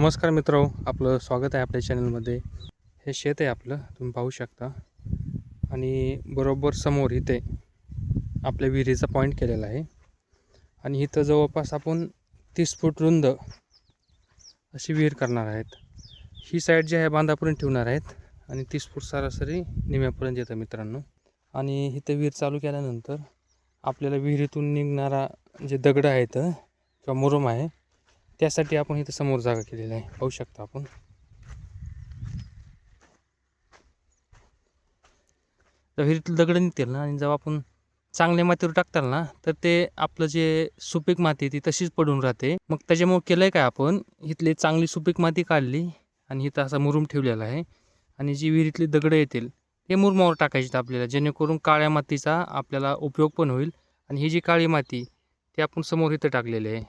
नमस्कार मित्रांनो, आपलं स्वागत आहे आपल्या चॅनलमध्ये. हे शेत आहे आपलं, तुम्ही पाहू शकता. आणि बरोबर समोर इथे आपल्या विहिरीचा पॉईंट केलेला आहे. आणि इथं जवळपास आपण 30 फूट रुंद अशी विहीर करणार आहेत. ही साईड जी आहे बांधापर्यंत ठेवणार आहेत आणि 30 फूट सरासरी निम्यापर्यंत येतं मित्रांनो. आणि इथं विहीर चालू केल्यानंतर आपल्याला विहिरीतून निघणारा जे दगड आहेत किंवा मुरुम आहे, त्यासाठी आपण इथं समोर जागा केलेली आहे, पाहू शकता आपण. तर विहिरीतील दगड निघतील ना, आणि जेव्हा आपण चांगल्या मातीवर टाकताल ना, तर ते आपलं जे सुपीक माती ती तशीच पडून राहते. मग त्याच्यामुळे केलंय काय, आपण इथली चांगली सुपीक माती काढली आणि इथं असा मुरुम ठेवलेला आहे. आणि जी विहिरीतली दगडं येतील ते मुरुमावर टाकायची आपल्याला, जेणेकरून काळ्या मातीचा आपल्याला उपयोग पण होईल. आणि ही जी काळी माती ती आपण समोर इथं टाकलेली आहे.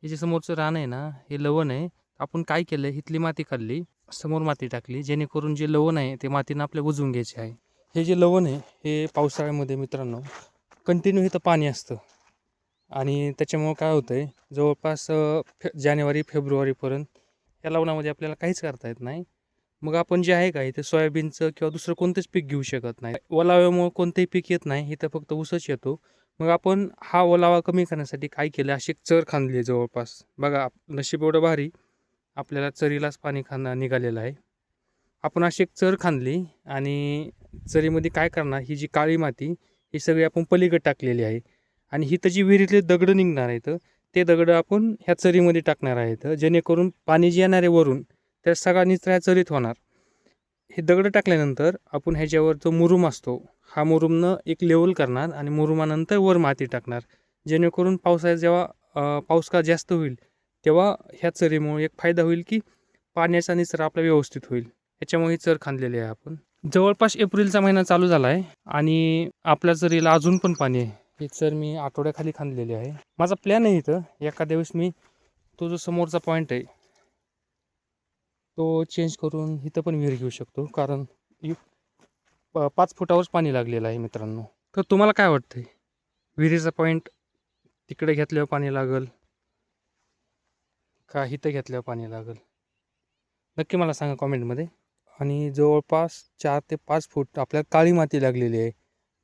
हे जे समोरचं रान आहे ना, हे लवण आहे. आपण काय केलं, इथली माती काढली, समोर माती टाकली, जेणेकरून जे लवण आहे ते मातीनं आपल्या बुजवून घ्यायचे आहे. हे जे लवण आहे हे पावसाळ्यामध्ये मित्रांनो कंटिन्यू इथं पाणी असतं. आणि त्याच्यामुळं काय होतं आहे, जवळपास जानेवारी फेब्रुवारीपर्यंत या लवणामध्ये आपल्याला काहीच करता येत नाही. मग आपण जे आहे का इथे सोयाबीनचं किंवा दुसरं कोणतंच पीक घेऊ शकत नाही. ओलाव्यामुळे कोणतंही पीक येत नाही, इथं फक्त ऊसच येतो. मग आपण हा ओलावा कमी करण्यासाठी काय केलं, अशी एक चर खांदली आहे जवळपास. बघा, नशीब एवढं भारी, आपल्याला चरीलाच पाणी निघालेलं आहे. आपण अशी एक चर खांदली आणि चरीमध्ये काय करणार, ही जी काळी माती ही सगळी आपण पलीकडे टाकलेली आहे. आणि हिथं जी विहिरीतले दगड निघणार आहेत ते दगड आपण ह्या चरीमध्ये टाकणार आहेत, जेणेकरून पाणी जे येणार आहे वरून त्या सगळा निचरा चरीत होणार. हे दगड टाकल्यानंतर आपण ह्याच्यावर जो मुरुम असतो, हा मुरुमनं एक लेवल करणार आणि मुरुमानंतर वर माती टाकणार, जेणेकरून पावसाळ्यात जेव्हा पाऊस का जास्त होईल तेव्हा ह्या चरीमुळे एक फायदा होईल की पाण्याचा निचरा आपला व्यवस्थित होईल. ह्याच्यामुळे ही चर खांदलेली आहे आपण. जवळपास एप्रिलचा महिना चालू झाला आहे आणि आपल्या चरीला अजून पण पाणी आहे. ही चर मी आठवड्याखाली खांदलेली आहे. माझा प्लॅन आहे इथं एखाद्या वेळेस मी तो जो समोरचा पॉईंट आहे तो चेंज करून इथं पण विहीर घेऊ शकतो, कारण 5 फुटावरच पाणी लागलेलं आहे मित्रांनो. तर तुम्हाला काय वाटतंय, विहिरीचा पॉईंट तिकडे घेतल्यावर पाणी लागल का इथं घेतल्यावर पाणी लागल, नक्की मला सांगा कॉमेंटमध्ये. आणि जवळपास 4 ते 5 फूट आपल्याला काळी माती लागलेली आहे.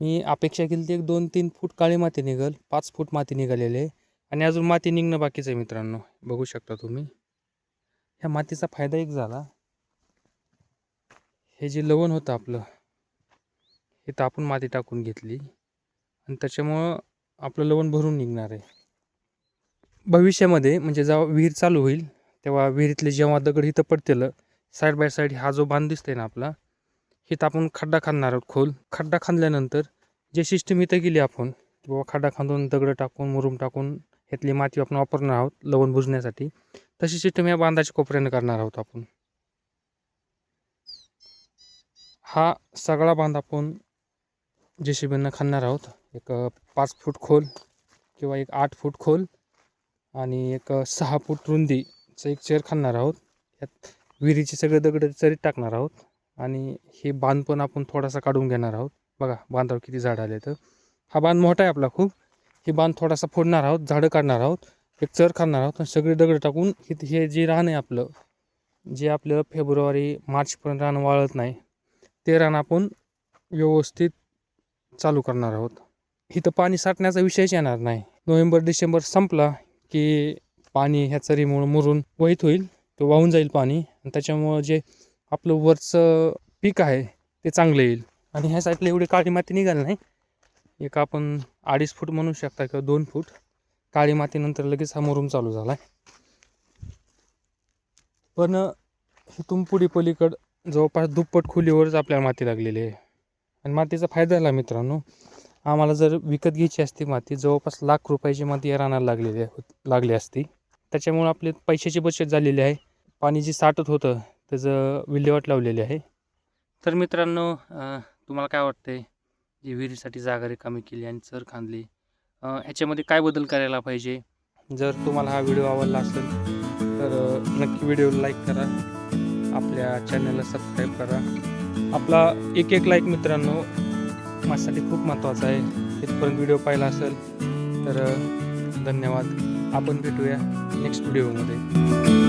मी अपेक्षा केली ती 2-3 फूट काळी माती निघेल, 5 फूट माती निघालेली आहे. आणि अजून माती निघणं बाकीचं आहे मित्रांनो, बघू शकता तुम्ही. ह्या मातीचा फायदा एक झाला, हे जे लवण होतं आपलं हे तर आपण माती टाकून घेतली आणि त्याच्यामुळं आपलं लवण भरून निघणार आहे. भविष्यामध्ये म्हणजे जेव्हा विहीर चालू होईल तेव्हा विहिरीतले जेव्हा दगड इथं पडतील साईड बाय साईड, हा जो बांध दिसतोय ना आपला, इथं आपण खड्डा खांदणार आहोत खोल. खड्डा खांदल्यानंतर जे सिस्टम इथं गेली आपण, बाबा खड्डा खांदून दगड टाकून मुरुम टाकून ह्यातली माती आपण वापरणार आहोत लवण बुजण्यासाठी, तशी सिस्टम या बांधाच्या कोपऱ्यानं करणार आहोत आपण. हा सगळा बांध आपण JCBनं खांदणार आहोत, एक 5 फूट खोल किंवा एक 8 फूट खोल आणि एक 6 फूट रुंदीचं एक चेर खांदणार आहोत. यात विहिरीचे सगळे दगड चरीत टाकणार आहोत आणि हे बांध पण आपण थोडासा काढून घेणार आहोत. बघा बांधावर किती झाड आले. तर हा बांध मोठा आहे आपला खूप. हे बांध थोडासा फोडणार आहोत, झाडं काढणार आहोत, एक चर काढणार आहोत आणि सगळे दगड टाकून हे जे रान आहे आपलं, जे आपलं फेब्रुवारी मार्चपर्यंत रान वाळत नाही, ते रान आपण व्यवस्थित चालू करणार आहोत. इथं पाणी साठण्याचा विषयच येणार नाही. नोव्हेंबर-डिसेंबर संपला की पाणी ह्या चरीमुळं मुरून वहीत होईल, तो वाहून जाईल पाणी आणि त्याच्यामुळं जे आपलं वरचं पीक आहे ते चांगलं येईल. आणि ह्या साईडला एवढी काळी माती निघाली नाही, एक आपण 2.5 फूट म्हणू शकता किंवा 2 फूट काळी मातीनंतर लगेच हा मुरुम चालू झाला आहे. पण इथून पुढे पलीकडं जवळपास दुप्पट खोलीवरच आपल्याला माती लागलेली आहे. आणि मातीचा फायदा झाला मित्रांनो, आम्हाला जर विकत घ्यायची असती माती, जवळपास ₹1,00,000 माती या रानाला लागली असती. त्याच्यामुळे आपली पैशाची बचत झालेली आहे. पाणी जे साठत होतं त्याचं विल्हेवाट लावलेली आहे. तर मित्रांनो, तुम्हाला काय वाटतंय, जी विहिरीसाठी जागा रिकामी केली आणि चर खांदली, ह्याच्यामध्ये काय बदल करायला पाहिजे? जर तुम्हाला हा व्हिडिओ आवडला असेल तर नक्की व्हिडिओला लाईक करा, आपल्या चॅनलला सबस्क्राईब करा. आपला एक लाईक मित्रांनो माझ्यासाठी खूप महत्त्वाचा आहे. इथपर्यंत व्हिडिओ पाहिला असेल तर धन्यवाद. आपण भेटूया नेक्स्ट व्हिडिओमध्ये.